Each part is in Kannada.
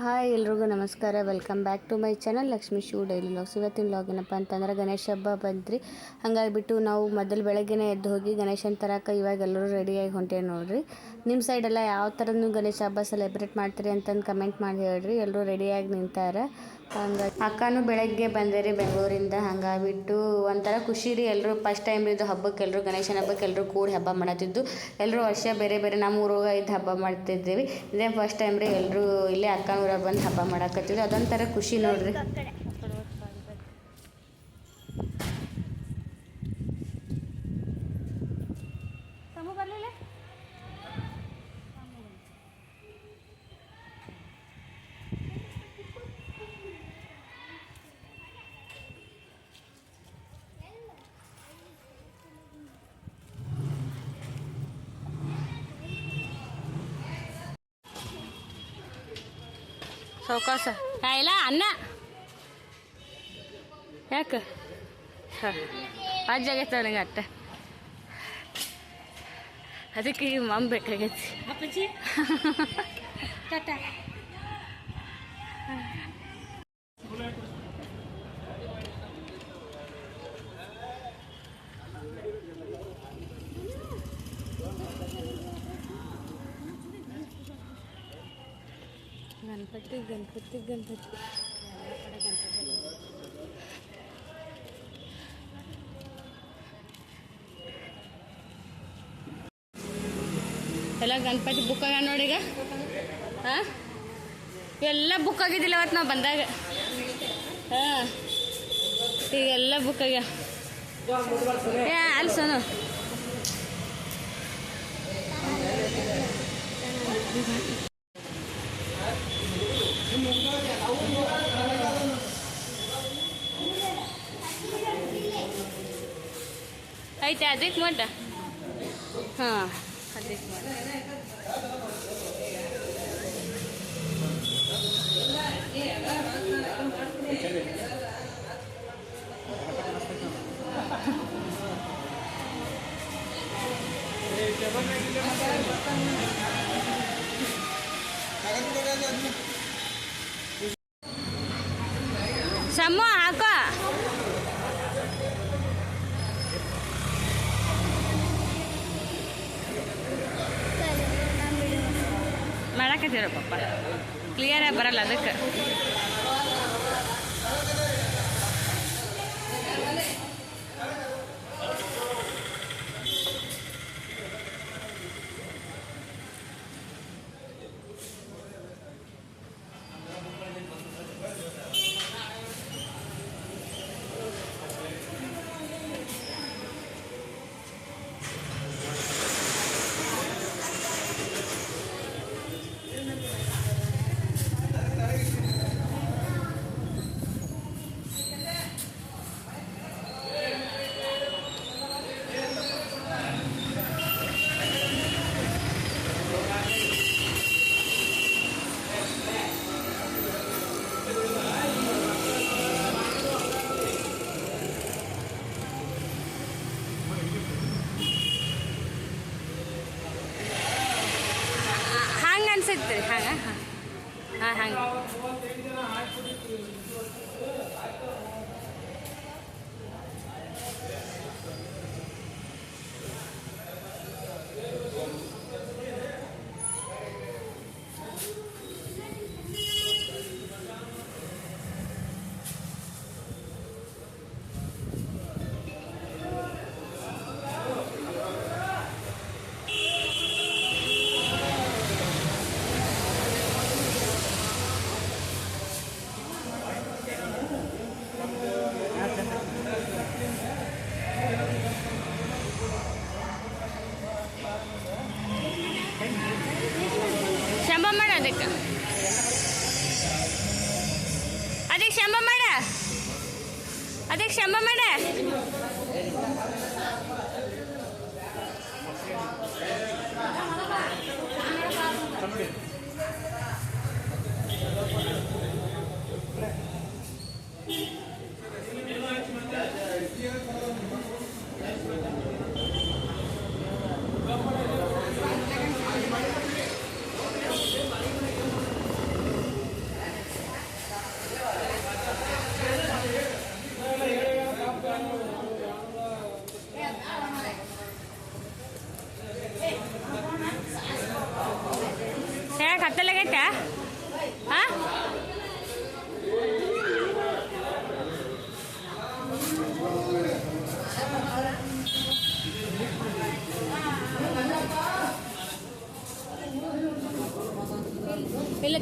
ಹಾಯ್ ಎಲ್ರಿಗೂ ನಮಸ್ಕಾರ. Welcome back to my channel Lakshmi Shiv daily vlogs. ಇವತ್ತಿನ ವ್ಲಾಗ್ ಏನಪ್ಪ ಅಂತಂದ್ರೆ ಗಣೇಶ ಹಬ್ಬ ಬಂತ್ರಿ. ಹಾಗಾಗಿಬಿಟ್ಟು ನಾವು ಮೊದಲು ಬೆಳಗ್ಗೆನೇ ಎದ್ದು ಹೋಗಿ ಗಣೇಶನ ತರಕ ಇವಾಗ ಎಲ್ಲರೂ ರೆಡಿಯಾಗಿ ಹೊಂಟೇವೆ ನೋಡ್ರಿ. ನಿಮ್ಮ ಸೈಡೆಲ್ಲ ಯಾವ ಥರ ನೀವು ಗಣೇಶ ಹಬ್ಬ ಸೆಲೆಬ್ರೇಟ್ ಮಾಡ್ತೀರಿ ಅಂತಂದು ಕಮೆಂಟ್ ಮಾಡಿ ಹೇಳ್ರಿ. ಎಲ್ಲರೂ ರೆಡಿಯಾಗಿ ನಿಂತಾರೆ. ಹಂಗಾಗಿ ಅಕ್ಕನೂ ಬೆಳಗ್ಗೆ ಬಂದೇರಿ ಬೆಂಗಳೂರಿಂದ. ಹಾಗಾಗಿಬಿಟ್ಟು ಒಂಥರ ಖುಷಿ ರೀ. ಎಲ್ಲರೂ ಫಸ್ಟ್ ಟೈಮ್ ಇದು ಹಬ್ಬಕ್ಕೆ, ಎಲ್ಲರೂ ಗಣೇಶನ ಹಬ್ಬಕ್ಕೆ ಎಲ್ಲರೂ ಕೂಡಿ ಹಬ್ಬ ಮಾಡತ್ತಿದ್ದು. ಎಲ್ಲರೂ ವರ್ಷ ಬೇರೆ ಬೇರೆ ನಮ್ಮ ಊರಾಗ ಇದು ಹಬ್ಬ ಮಾಡ್ತಿದ್ದೀವಿ. ಇದೇ ಫಸ್ಟ್ ಟೈಮ್ ರೀ ಎಲ್ಲರೂ ಇಲ್ಲೇ ಅಕ್ಕ ಊರಾಗ ಬಂದು ಹಬ್ಬ ಮಾಡಕತ್ತಿದ್ವಿ. ಅದೊಂಥರ ಖುಷಿ ನೋಡ್ರಿ. ಸೌಕಾಸ ಇಲ್ಲ ಅನ್ನ ಯಾಕೆ ಅಜ್ಜಾಗೈತೆ ನನಗೆ ಅಟ್ಟ, ಅದಕ್ಕೆ ಈಗ ಮಮ್ಮ ಬೇಕಾಗೈತಿ. ಅಪ್ಪಾಜಿ ಟಾಟಾ. ಗಣಪತಿ ಗಣಪತಿ ಗಣಪತಿ ಎಲ್ಲ ಗಣಪತಿ ಬುಕ್ ಆಗ ನೋಡೀಗ. ಹಾಂ ಎಲ್ಲ ಬುಕ್ ಆಗಿದ್ದಿಲ್ಲ ಅವತ್ತು ನಾವು ಬಂದಾಗ. ಹಾಂ ಈಗೆಲ್ಲ ಬುಕ್ ಆಗ್ಯಾವ. ಅಲ್ಲಿ ಸೋನು ಐತೆ ಅದಕ್ಕೆ ಮಟ್ಟ. ಹಾಂ ಅದಕ್ಕೆ ಮಟ್ಟ. ಸಮ್ಮ ಹಾಕೋ ಮಾಡಕತ್ತೀರ ಪಪ್ಪ, ಕ್ಲಿಯರಾಗಿ ಬರಲ್ಲ ಅದಕ್ಕೆ. ಅನ್ಸುತ್ತೆ ಹಾಂ ಹಾಂ ಹಾಂ ಶಂಭ ಮಾಡ ಅದಕ್ಕೆ ಶಂಭ ಮಾಡ ಅದಕ್ಕೆ ಶಂಭ ಮಾಡ.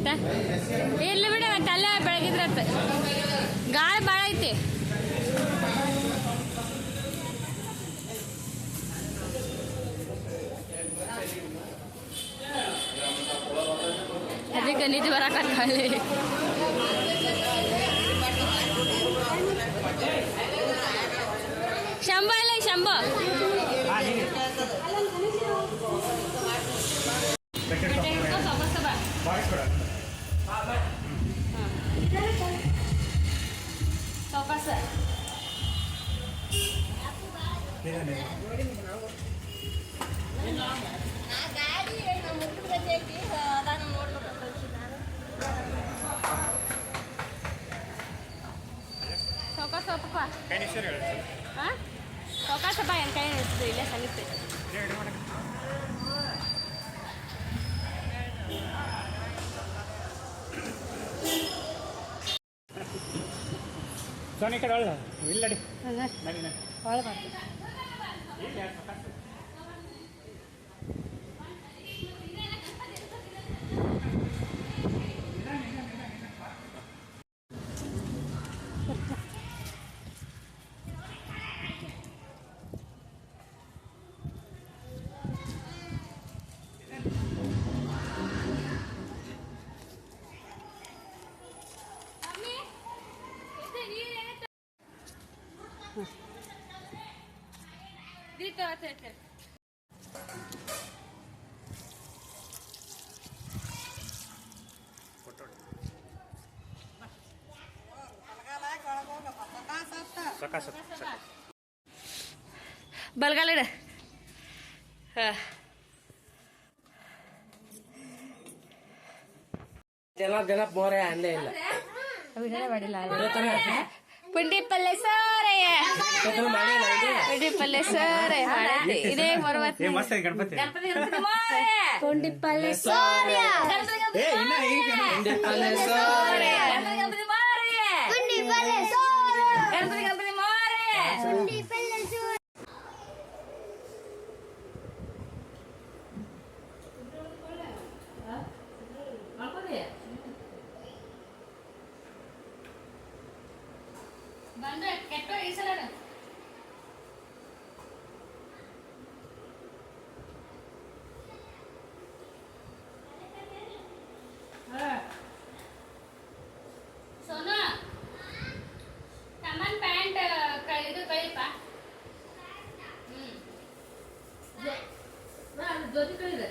ಮತ್ತೆ ಇಲ್ಲಿ ಬಿಡಿ ಮತ್ತೆ ಅಲ್ಲೇ ಬೆಳಗಿದ್ರತ್ತ ಗಾಳಿ ಭಾಳ ಐತಿ. ಅದಕ್ಕೆ ನಿಧಿ ಬರಕಲ್ಲಿ ಶಂಭ ಇಲ್ಲ ಶಂಭ ಚೌಕಾಸ ಚೌಕಾಸಪ್ಪ ಹಾಂ ಚೌಕಾಸಪ್ಪ ಏನು ಕೈ ನಿಲ್ಸಿದ್ರು ಇಲ್ಲೇ ಸನಿತೆ ಸೋನಿ ಕಡೆ ಒಳ್ಳೆ ಇಲ್ಲಡಿ ಭಾಳ ಮಾಡ್ತೀವಿ. ಬಲ್ಗಾಲ ಇಡ ಜನ ಮೋರೆ ಅಂದೇ ಇಲ್ಲ ಮಾಡಿಲ್ಲ ಪುಂಡಿ ಪಲ್ಲೆ ಸೋರೆ ಪುಂಡಿ ಪಲ್ಲೆ ಸೋರೆ ಮಾಡೈತಿ ಇದೇ ಬರುವತ್ತಿ ಪುಂಡಿ ಪಲ್ಲೆ ಸೋರೆ ಪುಂಡಿ ಪಲ್ಲೆ ಸೋರೆ ಪುಂಡಿ ಪಲ್ಲೆ ಸೋರೆ ಪುಂಡಿ ಪಲ್ಲೆ ಸೋರೆ ಬಂದ್ರೆ ಕೆಟ್ಟ ಈ ಸಲ ಸೋನಾ ತಮ್ಮನ್ ಪ್ಯಾಂಟ್ ಇದು ಕಳಿಪ ಜ್ಯೋತಿ ಕಳಿದೆ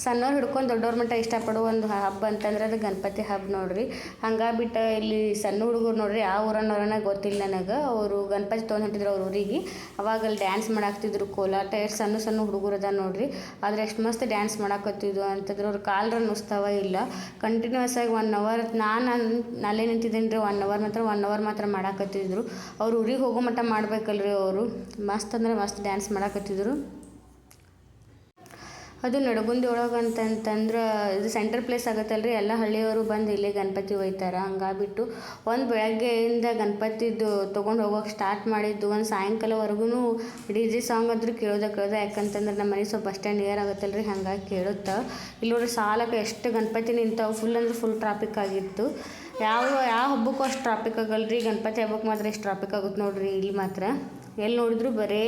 ಸಣ್ಣವ್ರು ಹಿಡ್ಕೊಂಡು ದೊಡ್ಡವ್ರ ಮಟ್ಟ ಇಷ್ಟಪಡೋ ಒಂದು ಹಬ್ಬ ಅಂತಂದ್ರೆ ಅದು ಗಣಪತಿ ಹಬ್ಬ ನೋಡ್ರಿ. ಹಂಗಾಗ್ಬಿಟ್ಟು ಇಲ್ಲಿ ಸಣ್ಣ ಹುಡುಗರು ನೋಡ್ರಿ ಆ ಊರನ್ನೋರನ್ನ ಗೊತ್ತಿಲ್ಲ ನನಗೆ. ಅವರು ಗಣಪತಿ ತೊಗೊಂಡು ಹೊಂಟಿದ್ರು ಅವ್ರ ಊರಿಗೆ. ಅವಾಗ ಅಲ್ಲಿ ಡ್ಯಾನ್ಸ್ ಮಾಡಾಕ್ತಿದ್ರು ಕೋಲಾಟ. ಎಷ್ಟು ಸಣ್ಣ ಸಣ್ಣ ಹುಡುಗರು ಅದ ನೋಡ್ರಿ. ಆದರೆ ಎಷ್ಟು ಮಸ್ತ್ ಡ್ಯಾನ್ಸ್ ಮಾಡಾಕತ್ತಿದ್ವು ಅಂತಂದ್ರೆ ಅವ್ರು ಕಾಲ್ರ ನುಸ್ತಾವ ಇಲ್ಲ. ಕಂಟಿನ್ಯೂಸ್ ಆಗಿ 1 ಅವರ್ ನಾನು ಅಲ್ಲೇ ನಿಂತಿದ್ದೀನಿ ರೀ. 1 ಅವರ್ ಮಾತ್ರ ಮಾಡಾಕತ್ತಿದ್ರು. ಅವ್ರು ಊರಿಗೆ ಹೋಗೋ ಮಟ್ಟ ಮಾಡ್ಬೇಕಲ್ರಿ ಅವರು. ಮಸ್ತ್ ಅಂದ್ರೆ ಮಸ್ತ್ ಡ್ಯಾನ್ಸ್ ಮಾಡಾಕತ್ತಿದ್ರು. ಅದು ನಡಗುಂದಿ ಒಳಗೆ ಅಂತಂತಂದ್ರೆ ಇದು ಸೆಂಟ್ರ್ ಪ್ಲೇಸ್ ಆಗುತ್ತಲ್ರಿ. ಎಲ್ಲ ಹಳ್ಳಿಯವರು ಬಂದು ಇಲ್ಲೇ ಗಣಪತಿ ಒಯ್ತಾರೆ. ಹಂಗಾಗ್ಬಿಟ್ಟು ಒಂದು ಬೆಳಗ್ಗೆಯಿಂದ ಗಣಪತಿದು ತೊಗೊಂಡು ಹೋಗೋಕೆ ಸ್ಟಾರ್ಟ್ ಮಾಡಿದ್ದು ಒಂದು ಸಾಯಂಕಾಲವರೆಗೂ DJ ಸಾಂಗ್ ಆದರೂ ಕೇಳೋದೇ. ಯಾಕಂತಂದ್ರೆ ನಮ್ಮ ಮನೆ ಸ್ವಲ್ಪ ಬಸ್ ಸ್ಟ್ಯಾಂಡ್ ನಿಯರ್ ಆಗುತ್ತಲ್ರಿ, ಹಂಗಾಗಿ ಕೇಳುತ್ತಾ. ಇಲ್ಲಿ ನೋಡಿ ಸಾಲಕ್ಕೆ ಎಷ್ಟು ಗಣಪತಿ ನಿಂತಾವೆ. ಫುಲ್ ಅಂದ್ರೆ ಫುಲ್ ಟ್ರಾಫಿಕ್ ಆಗಿತ್ತು. ಯಾವ ಹಬ್ಬಕ್ಕೂ ಅಷ್ಟು ಟ್ರಾಫಿಕ್ ಆಗಲ್ರಿ. ಗಣಪತಿ ಹಬ್ಬಕ್ಕೆ ಮಾತ್ರ ಎಷ್ಟು ಟ್ರಾಫಿಕ್ ಆಗುತ್ತೆ ನೋಡ್ರಿ. ಇಲ್ಲಿ ಮಾತ್ರ ಎಲ್ಲಿ ನೋಡಿದ್ರು ಬರೇ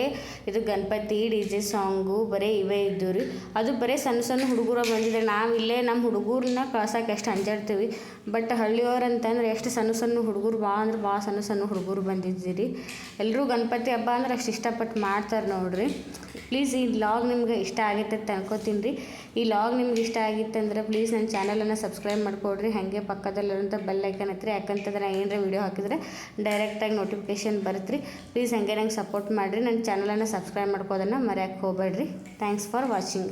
ಇದು ಗಣಪತಿ DJ ಸಾಂಗು ಬರೀ ಇವೇ ಇದ್ದು ರೀ. ಅದು ಬರೀ ಸಣ್ಣ ಸಣ್ಣ ಹುಡುಗರು ಬಂದಿದ್ದಾರೆ. ನಾವು ಇಲ್ಲೇ ನಮ್ಮ ಹುಡುಗರನ್ನ ಕಳ್ಸೋಕೆ ಎಷ್ಟು ಅಂಜಾಡ್ತೀವಿ. ಬಟ್ ಹಳ್ಳಿಯವ್ರು ಅಂತಂದ್ರೆ ಎಷ್ಟು ಸಣ್ಣ ಹುಡುಗರು ಭಾಳ ಸಣ್ಣ ಹುಡುಗರು ಬಂದಿದ್ದೀರಿ. ಎಲ್ಲರೂ ಗಣಪತಿ ಹಬ್ಬ ಅಂದ್ರೆ ಅಷ್ಟು ಇಷ್ಟಪಟ್ಟು ಮಾಡ್ತಾರೆ ನೋಡ್ರಿ. ಪ್ಲೀಸ್ ಈ ವ್ಲಾಗ್ ನಿಮ್ಗೆ ಇಷ್ಟ ಆಗೈತೆ ಅಂತ ಅನ್ಕೋತೀನಿ ರೀ. ಈ ವ್ಲಾಗ್ ನಿಮ್ಗೆ ಇಷ್ಟ ಆಗಿತ್ತಂದ್ರೆ ಪ್ಲೀಸ್ ನನ್ನ ಚಾನಲನ್ನು ಸಬ್ಸ್ಕ್ರೈಬ್ ಮಾಡ್ಕೊಡ್ರಿ. ಹಾಗೆ ಪಕ್ಕದಲ್ಲಿರುವಂಥ ಬೆಲ್ ಐಕನ್ ಹತ್ತಿರ. ಯಾಕಂತಂದ್ರೆ ನಾನು ಏನಾರ ವೀಡಿಯೋ ಹಾಕಿದರೆ ಡೈರೆಕ್ಟಾಗಿ ನೋಟಿಫಿಕೇಷನ್ ಬರುತ್ತೆ ರೀ. ಪ್ಲೀಸ್ ಹಾಗೆ ನಂಗೆ ಸಪೋರ್ಟ್ ಮಾಡಿರಿ. ನನ್ನ ಚಾನಲನ್ನು ಸಬ್ಸ್ಕ್ರೈಬ್ ಮಾಡ್ಕೋದನ್ನು ಮರೆಯೋಕ್ಕೆ ಹೋಗಬೇಡ್ರಿ. Thanks for watching.